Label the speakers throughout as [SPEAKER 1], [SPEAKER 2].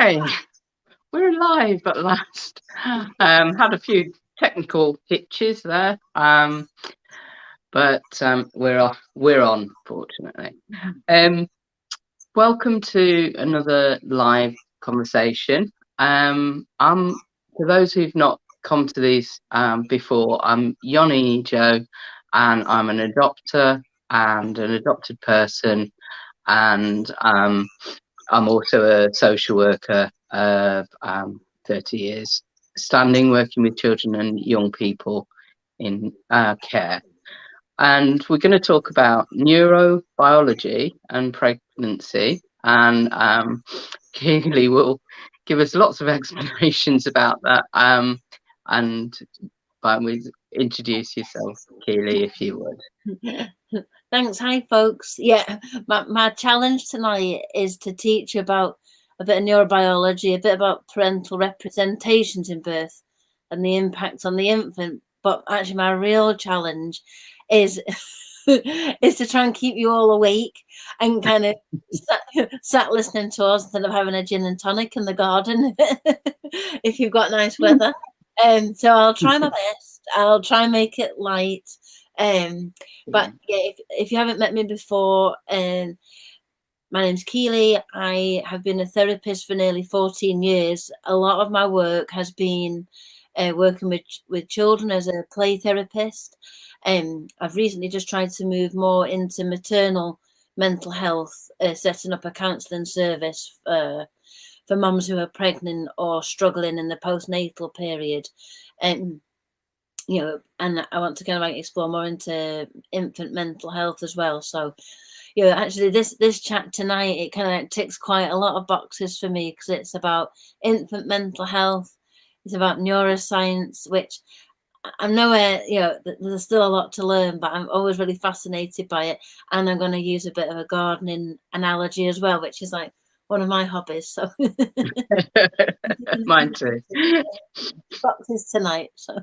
[SPEAKER 1] Hi, we're live at last. Had a few technical hitches there, but we're on, fortunately. Welcome to another live conversation. For those who've not come to these before, I'm Yoni Joe, and I'm an adopter and an adopted person, and I'm also a social worker of 30 years standing, working with children and young people in care. And we're going to talk about neurobiology and pregnancy. And Keeley will give us lots of explanations about that. And introduce yourself, Keeley, if you would.
[SPEAKER 2] Thanks. Hi, folks. Yeah, my challenge tonight is to teach about a bit of neurobiology, a bit about parental representations in birth and the impact on the infant. But actually, my real challenge is is to try and keep you all awake and kind of sat listening to us instead of having a gin and tonic in the garden if you've got nice weather. So I'll try my best. I'll try and make it light. But yeah, if you haven't met me before, my name's Keeley. I have been a therapist for nearly 14 years. A lot of my work has been working with children as a play therapist. I've recently just tried to move more into maternal mental health, setting up a counselling service for mums who are pregnant or struggling in the postnatal period. And I want to kind of like explore more into infant mental health as well. So, actually this chat tonight, it kind of like ticks quite a lot of boxes for me because it's about infant mental health. It's about neuroscience, which I'm nowhere, there's still a lot to learn, but I'm always really fascinated by it. And I'm going to use a bit of a gardening analogy as well, which is like one of my hobbies. So
[SPEAKER 1] mine too.
[SPEAKER 2] Boxes tonight. So.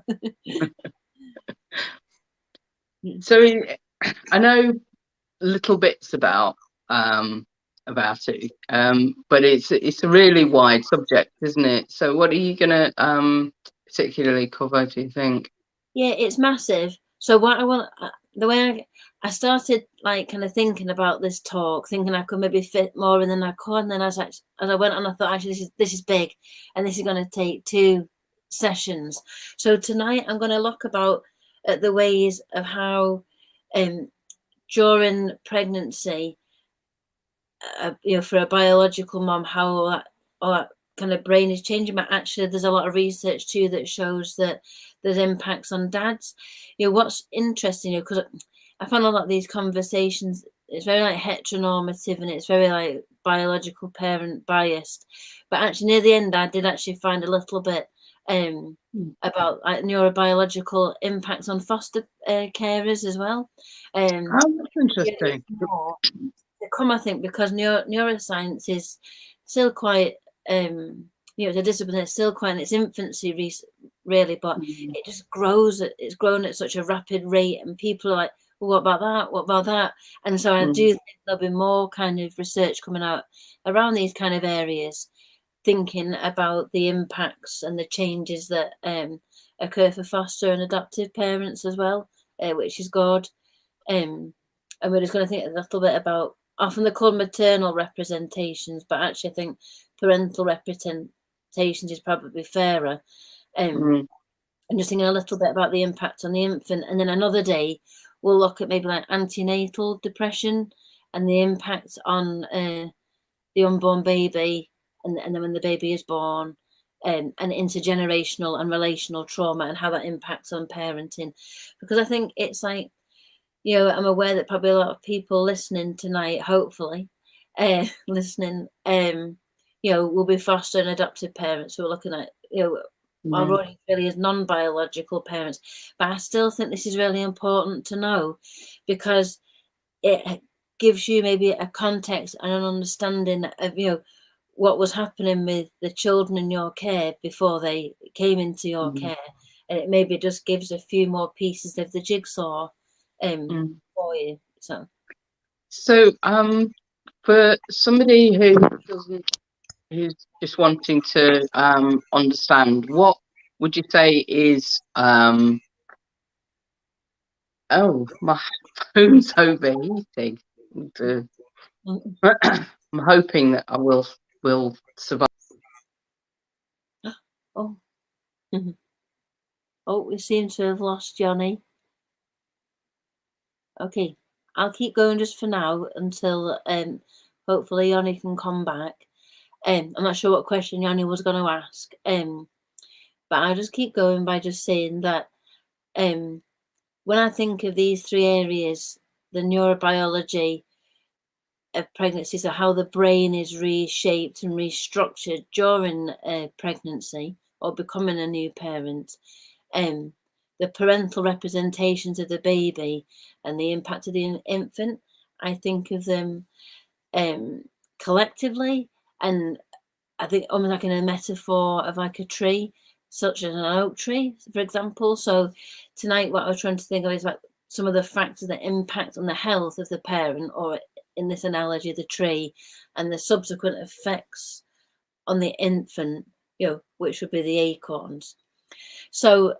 [SPEAKER 1] So I know little bits about it, but it's a really wide subject, isn't it? So what are you going to particularly cover, do you think?
[SPEAKER 2] Yeah, it's massive. So what I want, the way I started like kind of thinking about this talk, thinking I could maybe fit more in than I could, and then as I went on, I thought actually this is big, and this is going to take 2 sessions. So tonight I'm going to look at the ways of how during pregnancy, for a biological mom, how all that kind of brain is changing. But actually there's a lot of research too that shows that there's impacts on dads. What's interesting, because I found a lot of these conversations, it's very like heteronormative and it's very like biological parent biased, but actually near the end I did actually find a little bit about like neurobiological impacts on foster carers as well.
[SPEAKER 1] Oh, that's interesting.
[SPEAKER 2] I think because neuroscience is still quite it's a discipline that's still quite in its infancy really, but it just grows. It's grown at such a rapid rate, and people are like, well, what about that? And so I do think there'll be more kind of research coming out around these kind of areas, thinking about the impacts and the changes that occur for foster and adoptive parents as well, which is good. And we're just going to think a little bit about, often they're called maternal representations, but actually I think parental representations is probably fairer. And just thinking a little bit about the impact on the infant. And then another day, we'll look at maybe like antenatal depression and the impact on the unborn baby, and then when the baby is born, and intergenerational and relational trauma and how that impacts on parenting. Because I think it's like, I'm aware that probably a lot of people listening tonight, hopefully, will be foster and adoptive parents who are looking at, our audience really is non-biological parents. But I still think this is really important to know because it gives you maybe a context and an understanding of, what was happening with the children in your care before they came into your care. And it maybe just gives a few more pieces of the jigsaw for you. So
[SPEAKER 1] for somebody who doesn't who's just wanting to understand, what would you say is oh, my phone's overheating. I'm hoping that I will survive.
[SPEAKER 2] Oh. Oh, we seem to have lost Johnny. Okay, I'll keep going just for now until hopefully Johnny can come back. I'm not sure what question Johnny was going to ask, but I'll just keep going by just saying that when I think of these three areas, the neurobiology of pregnancy, so how the brain is reshaped and restructured during pregnancy or becoming a new parent, the parental representations of the baby and the impact of the infant, I think of them collectively, and I think almost like in a metaphor of like a tree, such as an oak tree, for example. So tonight what I was trying to think of is like some of the factors that impact on the health of the parent, or in this analogy, the tree, and the subsequent effects on the infant, which would be the acorns. So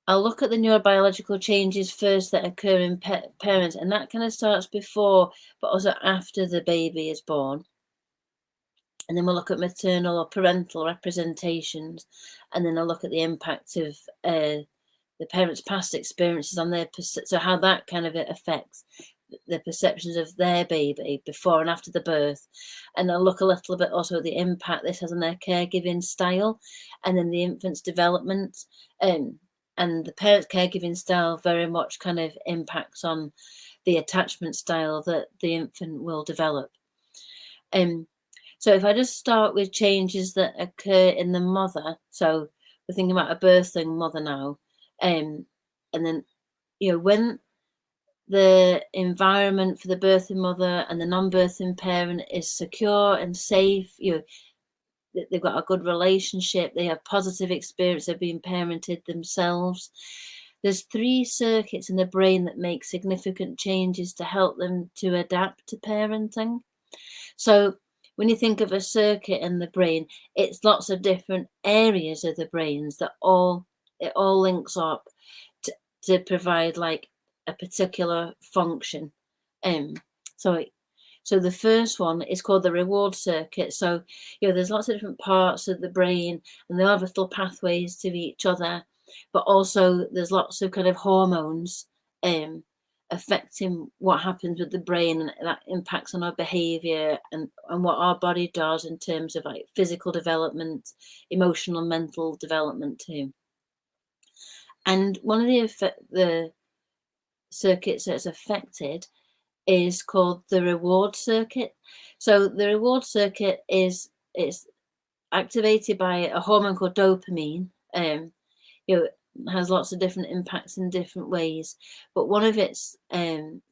[SPEAKER 2] I'll look at the neurobiological changes first that occur in parents, and that kind of starts before, but also after the baby is born. And then we'll look at maternal or parental representations, and then I'll look at the impact of the parents' past experiences on their so how that kind of affects the perceptions of their baby before and after the birth. And I'll look a little bit also at the impact this has on their caregiving style, and then the infant's development. And the parent's caregiving style very much kind of impacts on the attachment style that the infant will develop. So if I just start with changes that occur in the mother, so we're thinking about a birthing mother now, and then, when the environment for the birthing mother and the non-birthing parent is secure and safe, they've got a good relationship, they have positive experience of being parented themselves. There's 3 circuits in the brain that make significant changes to help them to adapt to parenting. So when you think of a circuit in the brain, it's lots of different areas of the brains that it all links up to provide like a particular function. So the first one is called the reward circuit. So, there's lots of different parts of the brain, and they have little pathways to each other, but also there's lots of kind of hormones affecting what happens with the brain, and that impacts on our behavior and what our body does in terms of like physical development, emotional, mental development too. And one of the circuits that's affected is called the reward circuit. So the reward circuit it's activated by a hormone called dopamine. Has lots of different impacts in different ways, but one of its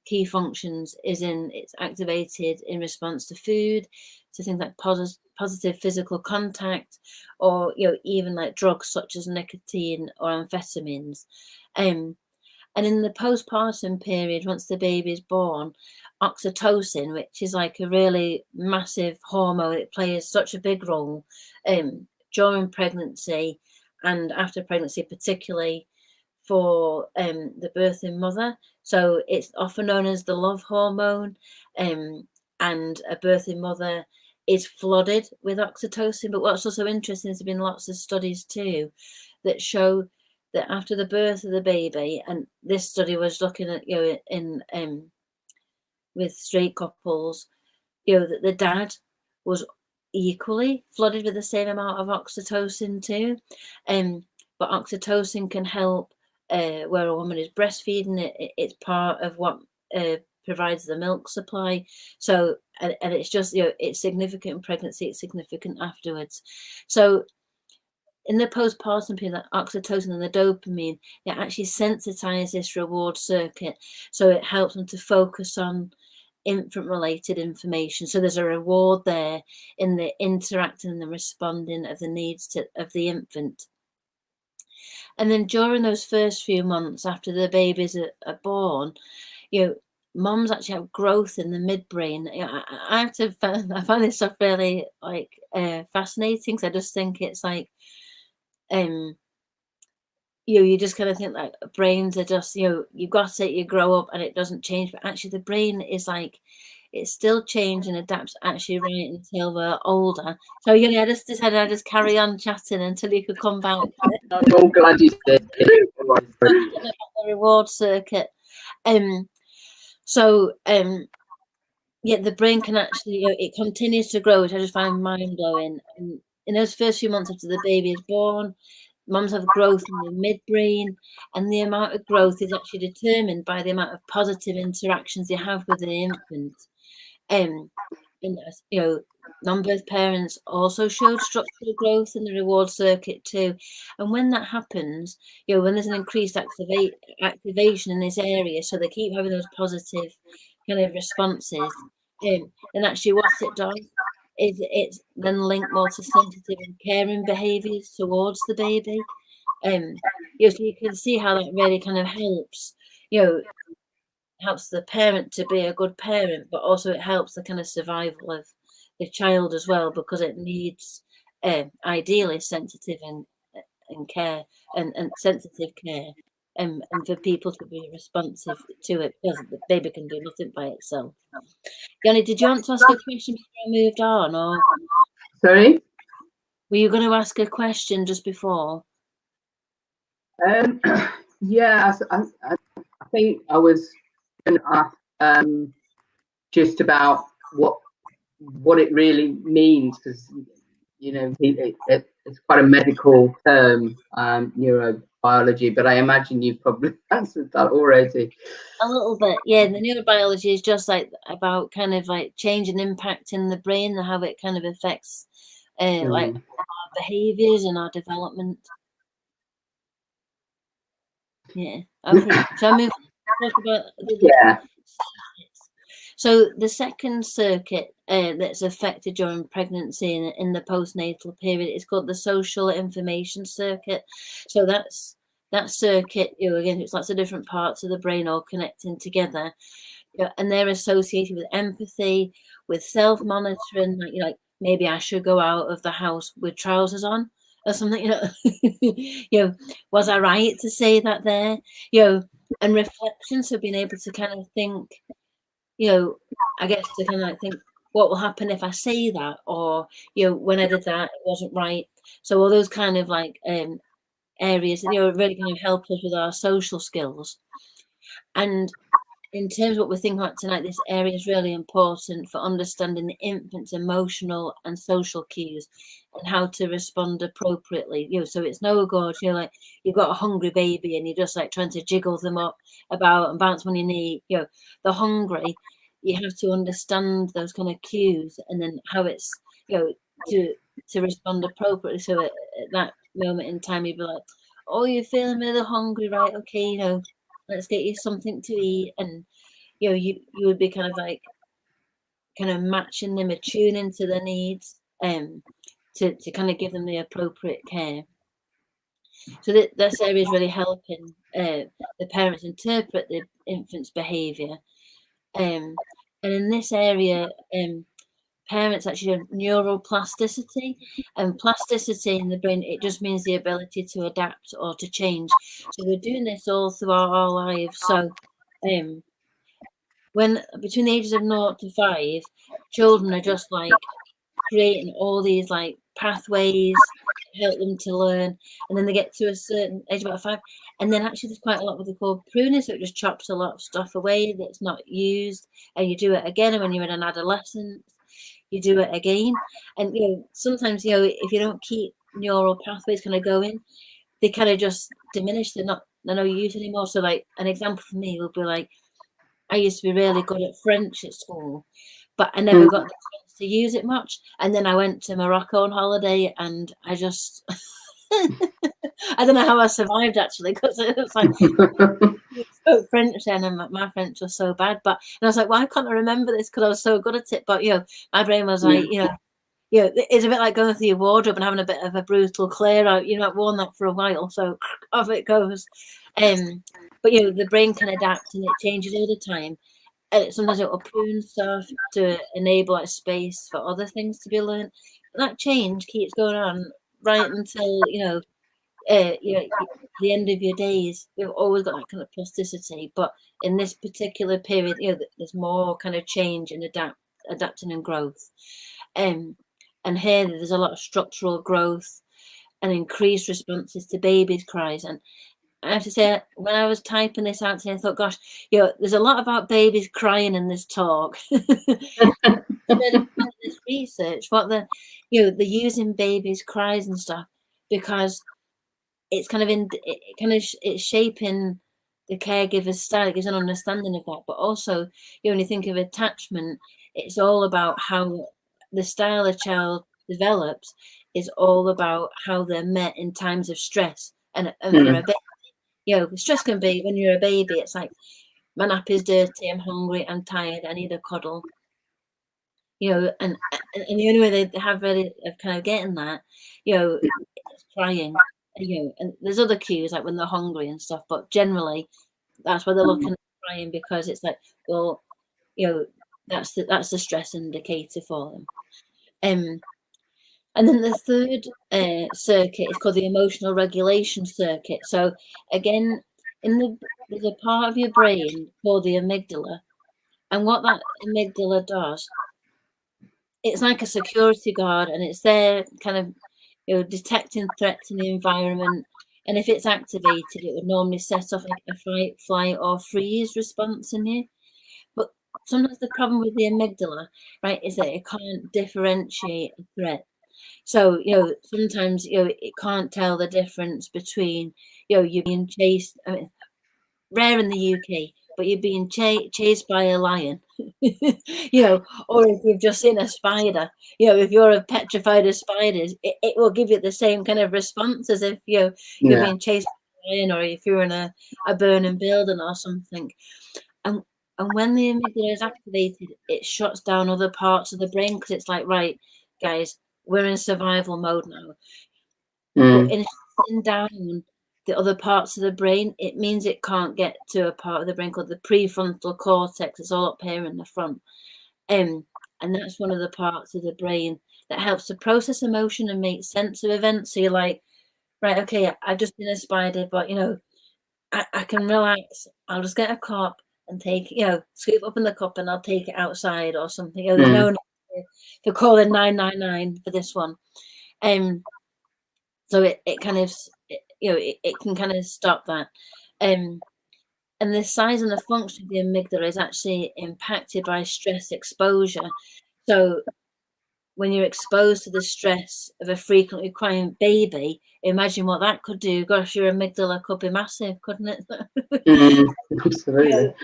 [SPEAKER 2] key functions is it's activated in response to food, to things like positive physical contact, or even like drugs such as nicotine or amphetamines. And in the postpartum period, once the baby is born, oxytocin, which is like a really massive hormone, it plays such a big role during pregnancy and after pregnancy, particularly for the birthing mother. So it's often known as the love hormone, and a birthing mother is flooded with oxytocin. But what's also interesting is there have been lots of studies too that show that after the birth of the baby, and this study was looking at in with straight couples, that the dad was equally flooded with the same amount of oxytocin too. But oxytocin can help where a woman is breastfeeding. It's part of what provides the milk supply. So and it's just it's significant in pregnancy, it's significant afterwards. So in the postpartum period, that oxytocin and the dopamine, it actually sensitizes this reward circuit. So it helps them to focus on infant-related information. So there's a reward there in the interacting and the responding of the needs of the infant. And then during those first few months after the babies are born, moms actually have growth in the midbrain. I find this stuff really like fascinating, because I just think it's like you just kind of think like brains are just, you've got it, you grow up and it doesn't change, but actually the brain is like, it's still changing and adapts actually right until we're older. So I just decided I'd just carry on chatting until you could come back.
[SPEAKER 1] I'm all glad you did.
[SPEAKER 2] The reward circuit. So the brain can actually, it continues to grow, which I just find mind blowing. And in those first few months after the baby is born, mums have growth in the midbrain, and the amount of growth is actually determined by the amount of positive interactions they have with the infant. And non-birth parents also showed structural growth in the reward circuit too. And when that happens, when there's an increased activation in this area, so they keep having those positive kind of responses, and actually what it does is it's then linked more to sensitive and caring behaviours towards the baby. So you can see how that really kind of helps, helps the parent to be a good parent, but also it helps the kind of survival of the child as well, because it needs ideally sensitive and care and sensitive care, and for people to be responsive to it, because the baby can do nothing by itself. Yanni, did you want to ask a question before I moved on, or
[SPEAKER 1] Sorry?
[SPEAKER 2] were you going to ask a question just before?
[SPEAKER 1] Yeah, I think I was going to ask just about what it really means, because it's quite a medical term, neurobiology, but I imagine you've probably answered that already.
[SPEAKER 2] A little bit, yeah. The neurobiology is just like about kind of like change and impact in the brain and how it kind of affects like our behaviors and our development. Yeah. Okay. So I'm talk about So the second circuit that's affected during pregnancy and in the postnatal period is called the social information circuit. So that circuit, again, it's lots of different parts of the brain all connecting together, and they're associated with empathy, with self-monitoring, like maybe I should go out of the house with trousers on or something, was I right to say that there, and reflection, so being able to kind of think, I guess to kind of like think what will happen if I say that, or when I did that it wasn't right. So all those kind of like areas that really kind of help us with our social skills. And in terms of what we're thinking about tonight, this area is really important for understanding the infant's emotional and social cues and how to respond appropriately. So it's no good, like you've got a hungry baby and you're just like trying to jiggle them up about and bounce on your knee. They're hungry. You have to understand those kind of cues, and then how it's, to respond appropriately. So at that moment in time, you'd be like, oh, you're feeling really hungry, right? Okay, let's get you something to eat. And you would be kind of matching them, attuning to their needs, to kind of give them the appropriate care. So this area is really helping the parents interpret the infant's behaviour, and in this area, parents actually have neuroplasticity, and plasticity in the brain, it just means the ability to adapt or to change. So we're doing this all throughout our lives. So when between the ages of 0 to 5, children are just like creating all these like pathways to help them to learn, and then they get to a certain age, about 5, and then actually there's quite a lot what they call pruning, so it just chops a lot of stuff away that's not used, and you do it again. And when you're in an adolescence, you do it again. And sometimes if you don't keep neural pathways kind of going, they kind of just diminish. They're no use anymore. So like an example for me would be like, I used to be really good at French at school, but I never got the chance to use it much. And then I went to Morocco on holiday, and I just I don't know how I survived, actually, because it was like we spoke French then, and my French was so bad. And I was like, why can't I remember this? Because I was so good at it. But my brain was like, it's a bit like going through your wardrobe and having a bit of a brutal clear out. I've worn that for a while, so off it goes. But the brain can adapt and it changes all the time. and sometimes it will prune stuff to enable like space for other things to be learned. But that change keeps going on right until the end of your days. You've always got that kind of plasticity, but in this particular period, there's more kind of change and adapting and growth. And here there's a lot of structural growth and increased responses to babies' cries. And I have to say, when I was typing this out today, I thought, gosh, there's a lot about babies crying in this talk. This research, what they're using babies' cries and stuff, because it's kind of it's shaping the caregiver's style. It gives an understanding of that, but also when you think of attachment, it's all about how the style a child develops is all about how they're met in times of stress. And for a baby, stress can be when you're a baby. It's like, my nappy's dirty, I'm hungry, I'm tired, I need a cuddle. And the only way they have really of kind of getting that, is crying. And there's other cues like when they're hungry and stuff, but generally that's why they're looking at crying, because it's like, well, that's the stress indicator for them. And then the third circuit is called the emotional regulation circuit. So again, there's a part of your brain called the amygdala, and what that amygdala does, it's like a security guard, and it's there kind of detecting threats in the environment. And if it's activated, it would normally set off like a fight, flight, or freeze response in you. But sometimes the problem with the amygdala, right, is that it can't differentiate a threat. So sometimes it can't tell the difference between you being chased. I mean, rare in the UK, but you're being chased by a lion, or if you've just seen a spider. If you're petrified of spiders, it will give you the same kind of response as if you're being chased by a lion, or if you're in a burning building or something. And when the amygdala is activated, it shuts down other parts of the brain, because it's like, right, guys, we're in survival mode now. But in shutting down the other parts of the brain, it means it can't get to a part of the brain called the prefrontal cortex. It's all up here in the front. And that's one of the parts of the brain that helps to process emotion and make sense of events. So you're like, right, okay, I've just been a spider, but I can relax. I'll just get a cup and take, scoop up in the cup, and I'll take it outside or something. There's no need for calling 999 for this one. So it kind of, it can kind of stop that. And the size and the function of the amygdala is actually impacted by stress exposure. So when you're exposed to the stress of a frequently crying baby, imagine what that could do. Gosh, your amygdala could be massive, couldn't it?
[SPEAKER 1] Absolutely.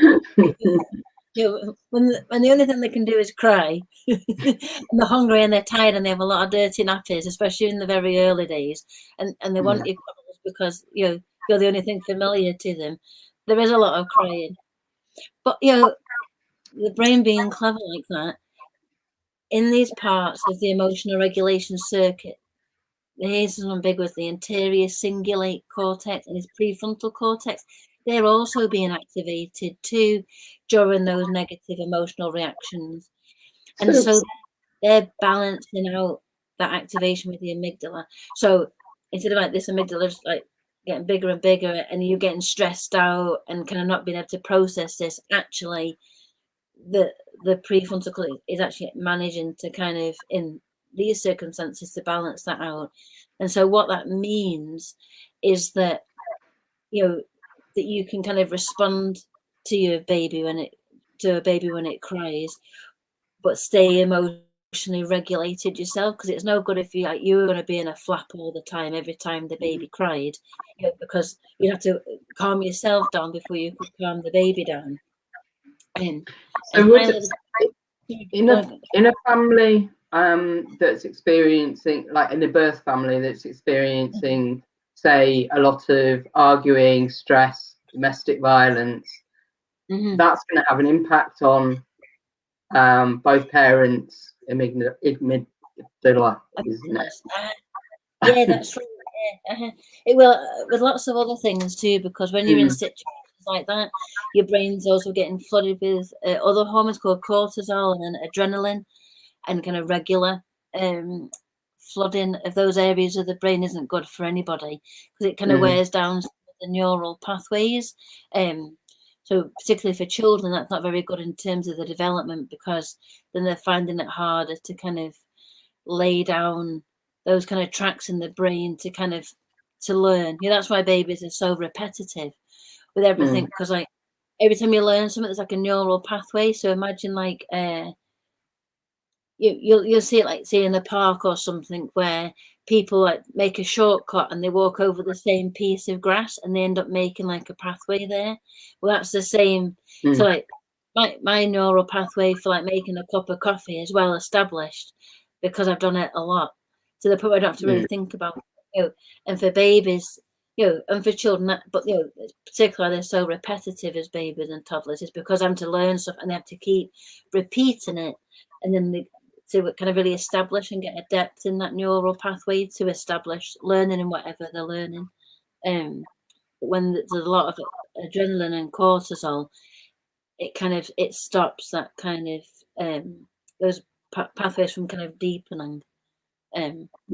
[SPEAKER 2] When the only thing they can do is cry, and they're hungry and they're tired and they have a lot of dirty nappies, especially in the very early days, and they want you because you're the only thing familiar to them. There is a lot of crying, but the brain being clever like that, in these parts of the emotional regulation circuit, here's something big with the anterior cingulate cortex and his prefrontal cortex. They're also being activated too during those negative emotional reactions. And so they're balancing out that activation with the amygdala. So instead of like this amygdala just like getting bigger and bigger and you getting stressed out and kind of not being able to process this, actually the prefrontal cortex is actually managing to kind of, in these circumstances, to balance that out. And so what that means is that that you can kind of respond to your baby when it cries, but stay emotionally regulated yourself, because it's no good if you were going to be in a flap all the time every time the baby cried, because you have to calm yourself down before you could calm the baby down.
[SPEAKER 1] So in a family that's experiencing, like in a birth family that's experiencing, say, a lot of arguing, stress, domestic violence, that's going to have an impact on both parents' amygdala, isn't it?
[SPEAKER 2] Yeah, that's right. It will, with lots of other things too, because when you're in situations like that. Your brain's also getting flooded with other hormones called cortisol and adrenaline, and kind of regular flooding of those areas of the brain isn't good for anybody because it kind of wears down the neural pathways. So particularly for children, that's not very good in terms of the development, because then they're finding it harder to kind of lay down those kind of tracks in the brain to kind of to learn. That's why babies are so repetitive with everything, because like every time you learn something, there's like a neural pathway. So imagine like you'll see it, like say in the park or something, where people like make a shortcut and they walk over the same piece of grass and they end up making like a pathway there. Well, that's the same. So like my neural pathway for like making a cup of coffee is well established because I've done it a lot, to the point where I don't have to really think about it. And for babies, and for children, but particularly they're so repetitive as babies and toddlers, is because I'm to learn stuff and they have to keep repeating it, and then they to kind of really establish and get a depth in that neural pathway to establish learning in whatever they're learning. When there's a lot of adrenaline and cortisol, it stops that kind of those pathways from kind of deepening.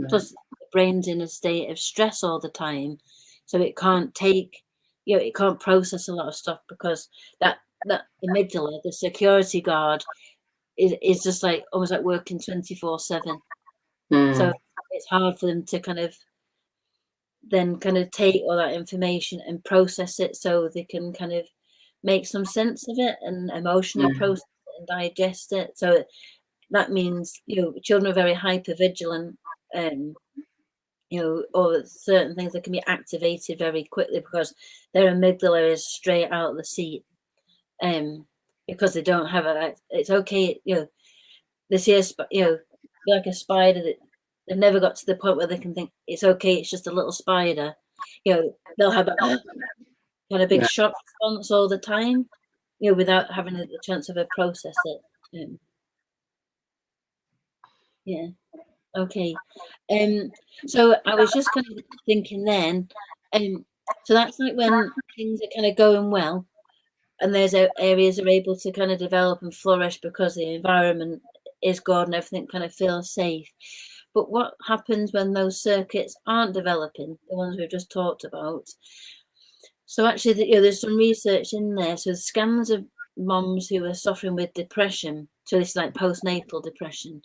[SPEAKER 2] Plus, the brain's in a state of stress all the time, so it can't take, it can't process a lot of stuff, because that amygdala, the security guard, is just like almost like working 24/7. So it's hard for them to kind of then kind of take all that information and process it, so they can kind of make some sense of it and emotionally process it and digest it. So that means children are very hyper vigilant, or certain things that can be activated very quickly because their amygdala is straight out of the seat, because they don't have it's okay, they see like a spider that they've never got to the point where they can think it's okay, it's just a little spider. They'll have a kind of big shock response all the time, without having the chance of a process it. Yeah. Okay. So I was just kind of thinking then, so that's like when things are kind of going well, and there's areas are able to kind of develop and flourish because the environment is good and everything kind of feels safe. But what happens when those circuits aren't developing, the ones we've just talked about? So actually, there's some research in there. So scans of moms who are suffering with depression, so this is like postnatal depression,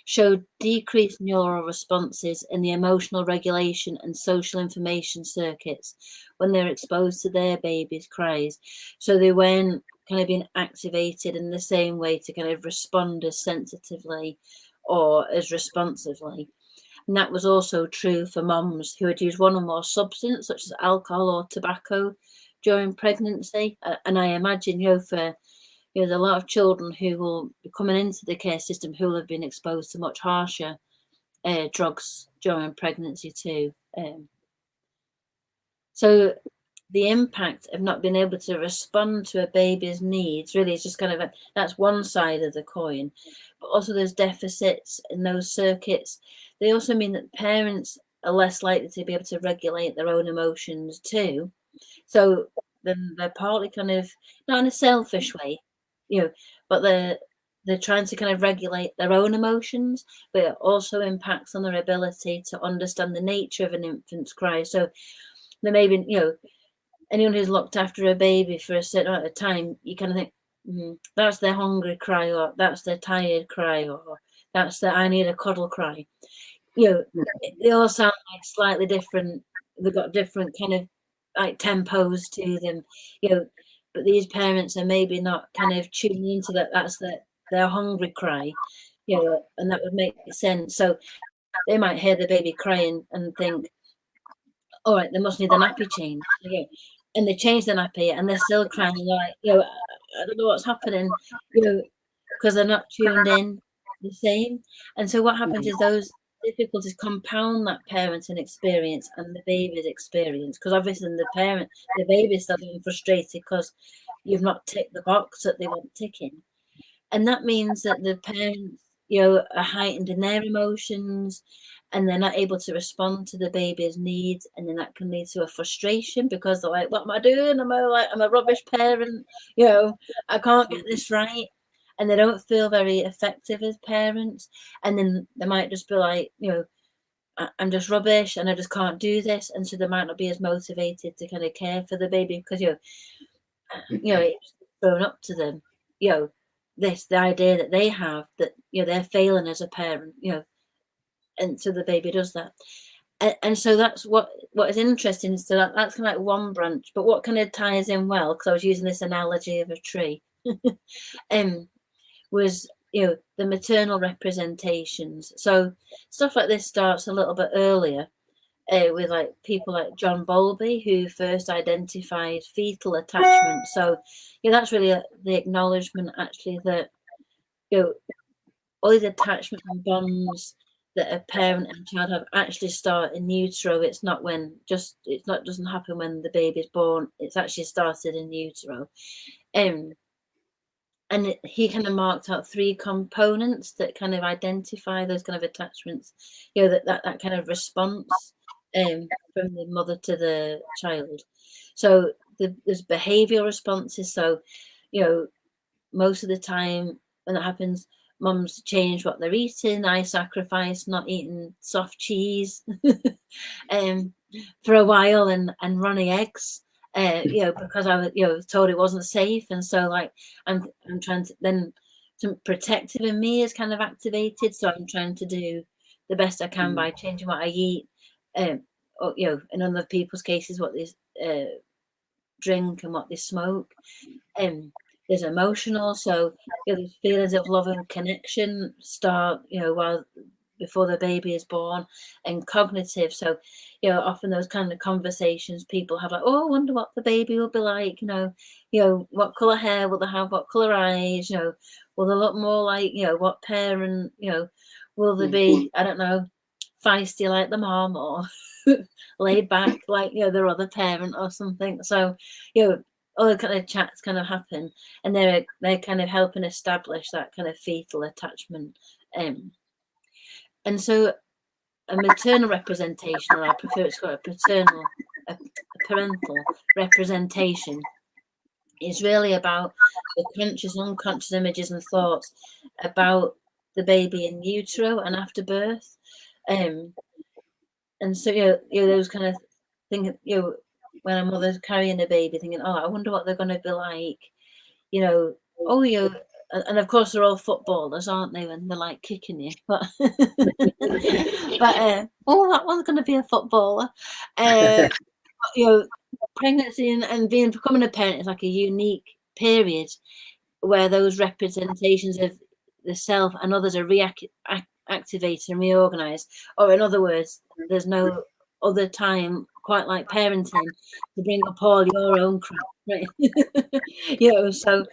[SPEAKER 2] showed decreased neural responses in the emotional regulation and social information circuits when they're exposed to their baby's cries. So they weren't kind of being activated in the same way to kind of respond as sensitively or as responsively. And that was also true for moms who had used one or more substance, such as alcohol or tobacco, during pregnancy. And I imagine, for there's a lot of children who will be coming into the care system who will have been exposed to much harsher drugs during pregnancy too. So the impact of not being able to respond to a baby's needs really is just kind of that's one side of the coin. But also there's deficits in those circuits. They also mean that parents are less likely to be able to regulate their own emotions too. So then they're partly kind of, not in a selfish way, but they're trying to kind of regulate their own emotions, but it also impacts on their ability to understand the nature of an infant's cry. So there may be, anyone who's looked after a baby for a certain amount of time, you kind of think, that's their hungry cry, or that's their tired cry, or that's their I need a cuddle cry. They all sound like slightly different. They've got different kind of like tempos to them, but these parents are maybe not kind of tuning into that. That's their hungry cry, and that would make sense. So they might hear the baby crying and think, all right, they must need the nappy change. And they change the nappy and they're still crying. Like, I don't know what's happening, because they're not tuned in the same. And so what happens is those difficulties compound that parenting experience and the baby's experience, because obviously the baby's still getting frustrated because you've not ticked the box that they want ticking. And that means that the parents, are heightened in their emotions, and they're not able to respond to the baby's needs, and then that can lead to a frustration because they're like, what am I doing? I'm a rubbish parent, I can't get this right, and they don't feel very effective as parents, and then they might just be like, I'm just rubbish and I just can't do this, and so they might not be as motivated to kind of care for the baby because it's thrown up to them, the idea that they have that they're failing as a parent, and so the baby does that. And so that's what is interesting. So that's kind of like one branch, but what kind of ties in well, because I was using this analogy of a tree, was the maternal representations. So stuff like this starts a little bit earlier, with like people like John Bowlby, who first identified fetal attachment. So that's really the acknowledgement actually that all these attachment and bonds that a parent and child have actually start in utero. It doesn't happen when the baby's born. It's actually started in utero. And he kind of marked out 3 components that kind of identify those kind of attachments, that kind of response from the mother to the child. So there's behavioral responses. So, most of the time when that happens, mums change what they're eating. I sacrifice not eating soft cheese for a while and runny eggs, because I was told it wasn't safe, and so like I'm trying to then some protective in me is kind of activated. So I'm trying to do the best I can by changing what I eat, or in other people's cases what they drink and what they smoke. There's emotional, so there's feelings of love and connection start before the baby is born, and cognitive. So often those kind of conversations people have, like, oh, I wonder what the baby will be like, what color hair will they have, what color eyes, will they look more like what parent, will they be, I don't know, feisty like the mom, or laid back like their other parent or something. So all the kind of chats kind of happen, and they're kind of helping establish that kind of fetal attachment. And so a maternal representation, or I prefer it's called a parental representation, is really about the conscious, unconscious images and thoughts about the baby in utero and after birth. And so those kind of things, when a mother's carrying a baby, thinking, oh, I wonder what they're going to be like, and of course they're all footballers, aren't they, when they're like kicking you, but that one's going to be a footballer. Pregnancy and becoming a parent is like a unique period where those representations of the self and others are reactivated and reorganized, or in other words, there's no other time quite like parenting to bring up all your own crap, right? So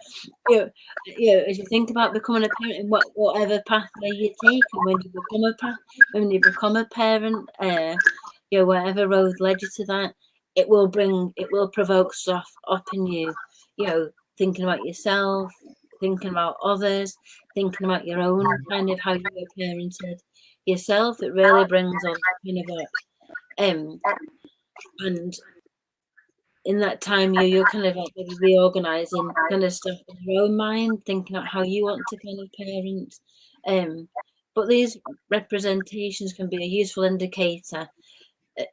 [SPEAKER 2] as you think about becoming a parent, and whatever pathway you take, and when you become a parent, whatever road led you to that, it will provoke stuff up in you, thinking about yourself, thinking about others, thinking about your own kind of how you were parented yourself. It really brings on kind of up. And in that time, you're kind of like reorganizing kind of stuff in your own mind, thinking about how you want to kind of parent. But these representations can be a useful indicator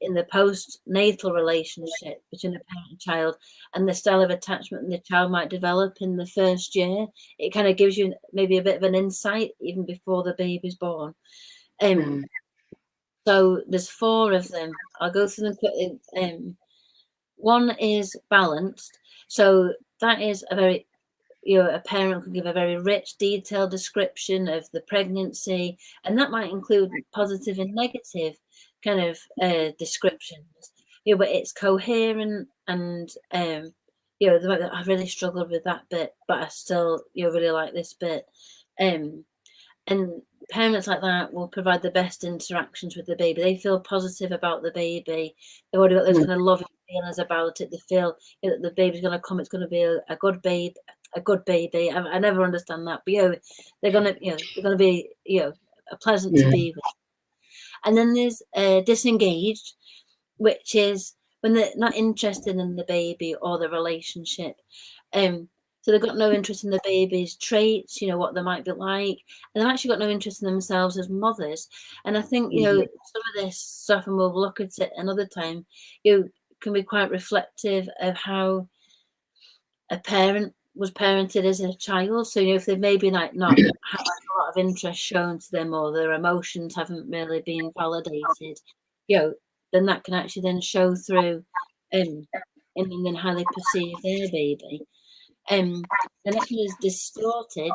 [SPEAKER 2] in the postnatal relationship between a parent and child, and the style of attachment the child might develop in the first year. It kind of gives you maybe a bit of an insight even before the baby's born. So there's 4 of them. I'll go through them quickly. One is balanced. So that is a very, a parent can give a very rich, detailed description of the pregnancy, and that might include positive and negative kind of descriptions. But it's coherent, and I really struggled with that bit, but I still really like this bit. And parents like that will provide the best interactions with the baby. They feel positive about the baby. They've already got those kind of loving feelings about it. They feel that the baby's going to come. It's going to be a good baby. A good baby. I never understand that, but they're going to be a pleasant to be with. And then there's disengaged, which is when they're not interested in the baby or the relationship. So they've got no interest in the baby's traits, you know, what they might be like, and they've actually got no interest in themselves as mothers. And I think, you know, some of this stuff, and we'll look at it another time, you know, can be quite reflective of how a parent was parented as a child. So, you know, if they've maybe like not had a lot of interest shown to them, or their emotions haven't really been validated, you know, then that can actually then show through in then how they perceive their baby. The next one is distorted,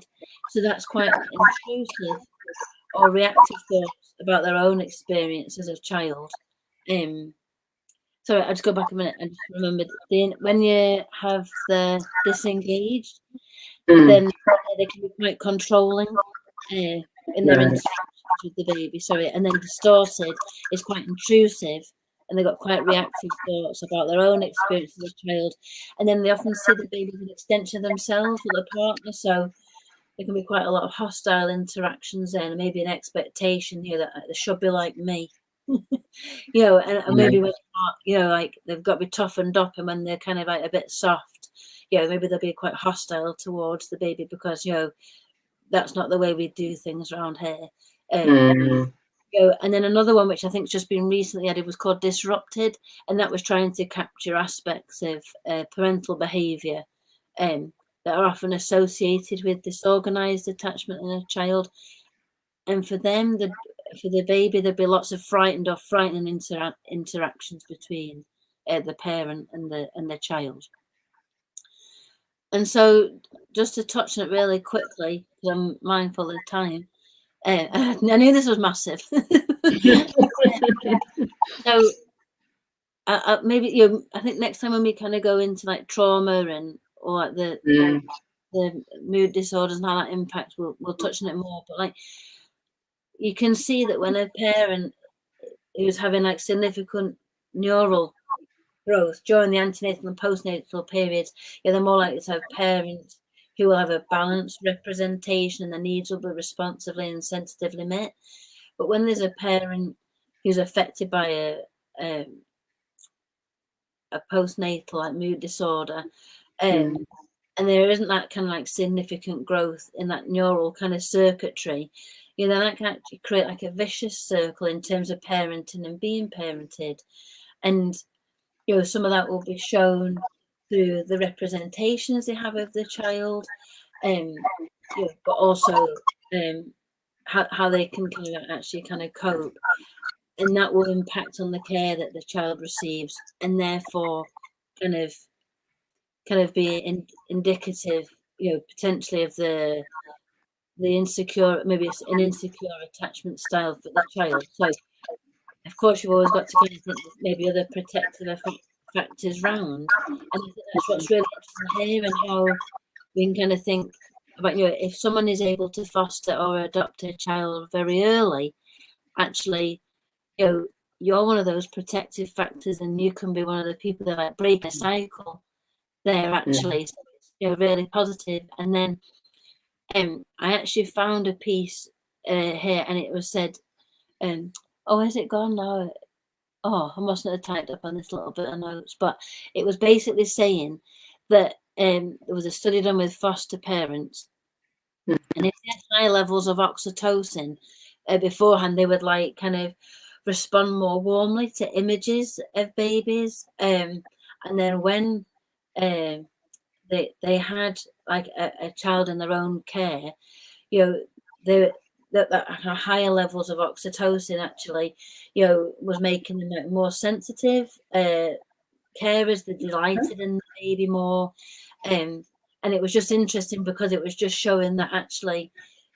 [SPEAKER 2] so that's quite intrusive or reactive thoughts about their own experience as a child. Sorry, I'll just go back a minute and just remember when you have the disengaged, then they can be quite controlling in their interactions with the baby. Sorry, and then distorted is quite intrusive, and they've got quite reactive thoughts about their own experience as a child. And then they often see the baby as an extension of themselves or their partner. So there can be quite a lot of hostile interactions there, and maybe an expectation here that they should be like me. You know, and maybe when you know, like they've got to be toughened up, and when they're kind of like a bit soft, you know, maybe they'll be quite hostile towards the baby because, you know, that's not the way we do things around here. You know, and then another one which I think's just been recently added was called disrupted, and that was trying to capture aspects of parental behaviour that are often associated with disorganized attachment in a child. And for them, for the baby, there'd be lots of frightened or frightening interactions between the parent and the child. And so, just to touch on it really quickly, because I'm mindful of time, I knew this was massive. So, maybe, you know, I think next time when we kind of go into like trauma or like the mood disorders and how that impacts, we'll touch on it more. But like, you can see that when a parent who's having like significant neural growth during the antenatal and postnatal periods, yeah, they're more likely to have parents who will have a balanced representation and the needs will be responsively and sensitively met. But when there's a parent who's affected by a postnatal like mood disorder, and there isn't that kind of like significant growth in that neural kind of circuitry, you know, that can actually create like a vicious circle in terms of parenting and being parented. And, you know, some of that will be shown through the representations they have of the child, you know, but also how they can kind of actually kind of cope. And that will impact on the care that the child receives, and therefore kind of be indicative, you know, potentially of the insecure, maybe it's an insecure attachment style for the child. So, of course, you've always got to kind of think maybe other protective factors round, and I think that's what's really interesting here, and how we can kind of think about, you know, if someone is able to foster or adopt a child very early, actually, you know, you're one of those protective factors, and you can be one of the people that like break a cycle there actually. So it's, you know, really positive. And then I actually found a piece here, and it was said, oh, has it gone now? Oh, I mustn't have typed up on this little bit of notes, but it was basically saying that there was a study done with foster parents, and if they had high levels of oxytocin beforehand, they would like kind of respond more warmly to images of babies, and then when they had like a child in their own care, you know, that higher levels of oxytocin actually, you know, was making them more sensitive. Carers, they delighted in the baby more, and it was just interesting because it was just showing that actually,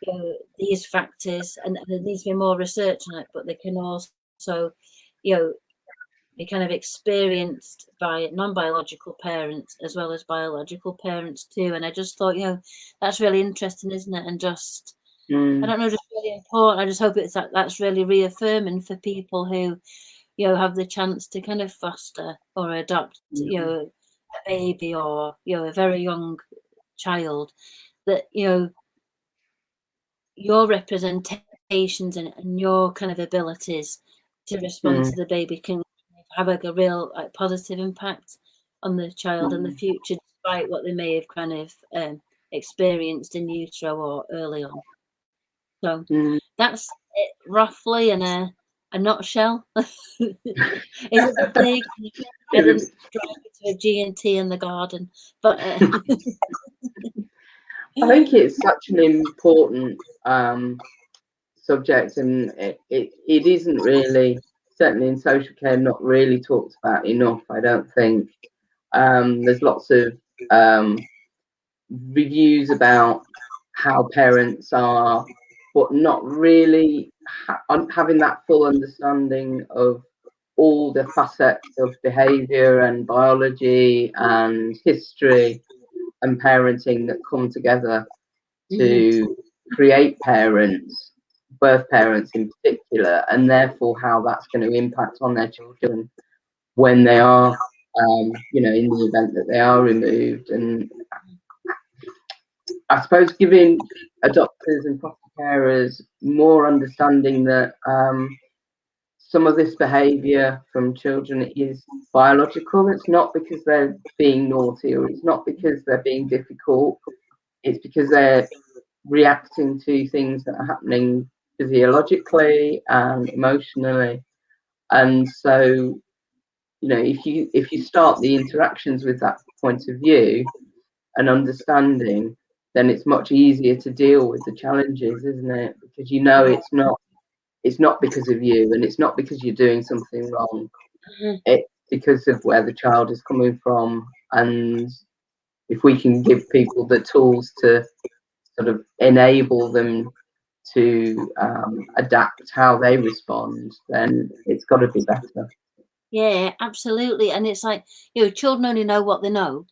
[SPEAKER 2] you know, these factors, and there needs to be more research on it, but they can also, you know, be kind of experienced by non-biological parents as well as biological parents too. And I just thought, you know, that's really interesting, isn't it? And just, I don't know, just really important. I just hope it's that's really reaffirming for people who, you know, have the chance to kind of foster or adopt, you know, a baby or, you know, a very young child, that, you know, your representations and your kind of abilities to respond to the baby can have like a real like positive impact on the child in the future, despite what they may have kind of experienced in utero or early on. So that's it roughly in a nutshell. Is it big? I didn't drive it to a G&T in the garden, but
[SPEAKER 1] I think it's such an important subject, and it isn't really, certainly in social care, not really talked about enough, I don't think. There's lots of reviews about how parents are, but not really having that full understanding of all the facets of behaviour and biology and history and parenting that come together to create parents, birth parents in particular, and therefore how that's going to impact on their children when they are, you know, in the event that they are removed. And I suppose giving adopters and foster carers more understanding that some of this behaviour from children is biological. It's not because they're being naughty, or it's not because they're being difficult. It's because they're reacting to things that are happening physiologically and emotionally. And so, you know, if you start the interactions with that point of view and understanding, then it's much easier to deal with the challenges, isn't it? Because you know it's not because of you, and it's not because you're doing something wrong. It's because of where the child is coming from. And if we can give people the tools to sort of enable them to adapt how they respond, then it's got to be better.
[SPEAKER 2] Yeah, absolutely. And it's like, you know, children only know what they know.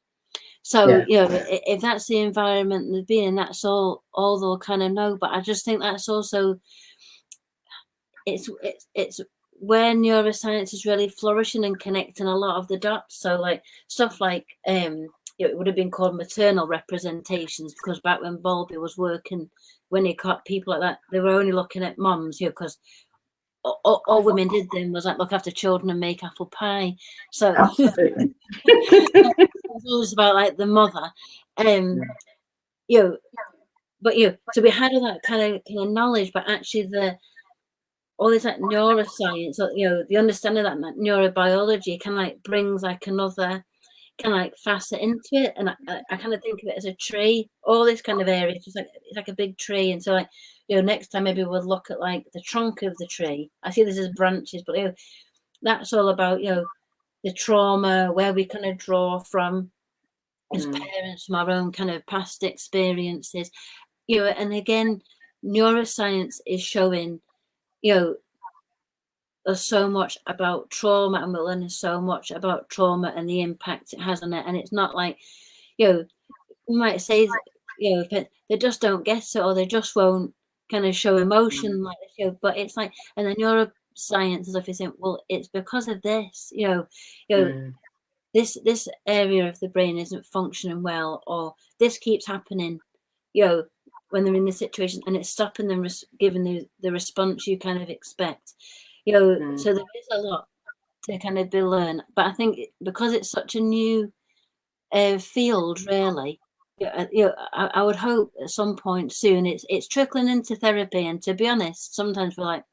[SPEAKER 2] So, you know, if that's the environment they've been in, that's all they'll kind of know. But I just think that's also, it's where neuroscience is really flourishing and connecting a lot of the dots. So like stuff like, it would have been called maternal representations, because back when Bowlby was working, when he caught people like that, they were only looking at mums, you know, because all women did then was like look after children and make apple pie. So it was always about like the mother, you know. But you know, so we had all that kind of knowledge, but actually all this like neuroscience, you know, the understanding of that neurobiology kind of like brings like another kind of like facet into it. And I kind of think of it as a tree. All this kind of area, just like it's like a big tree. And so like, you know, next time maybe we'll look at like the trunk of the tree. I see this as branches, but you know, that's all about, you know, the trauma, where we kind of draw from as parents, from our own kind of past experiences, you know. And again, neuroscience is showing, you know, there's so much about trauma, and we're learning so much about trauma and the impact it has on it. And it's not like, you know, we might say, you know, they just don't get it, or they just won't kind of show emotion like this, you know. But it's like, and the neuroscience is if saying, well, it's because of this, you know, this area of the brain isn't functioning well, or this keeps happening, you know, when they're in this situation, and it's stopping them giving the response you kind of expect, you know. So there is a lot to kind of be learned, but I think because it's such a new field, really, you know, I would hope at some point soon it's trickling into therapy. And to be honest, sometimes we're like,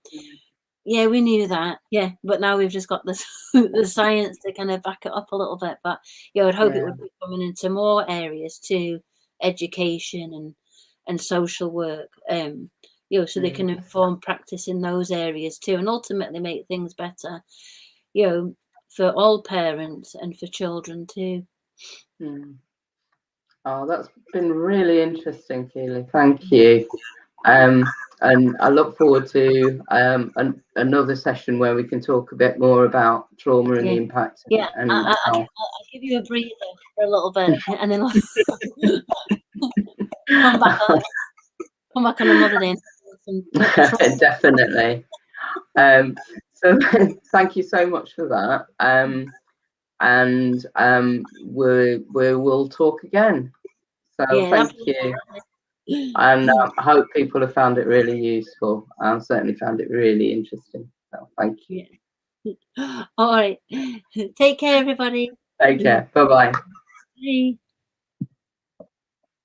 [SPEAKER 2] yeah, we knew that, yeah, but now we've just got this the science to kind of back it up a little bit. But yeah, I would hope it would be coming into more areas too, education and social work, you know, so they can inform practice in those areas too, and ultimately make things better, you know, for all parents and for children too.
[SPEAKER 1] Oh, that's been really interesting, Keeley. Thank you. And I look forward to another session where we can talk a bit more about trauma and the impact.
[SPEAKER 2] Yeah, I'll give you a breather for a little bit, and then I'll come back on another day.
[SPEAKER 1] Definitely. So thank you so much for that. And we'll talk again. So thank you. And I hope people have found it really useful. I certainly found it really interesting. So thank you.
[SPEAKER 2] All right. Take care, everybody.
[SPEAKER 1] Take care. Bye-bye.
[SPEAKER 2] Bye.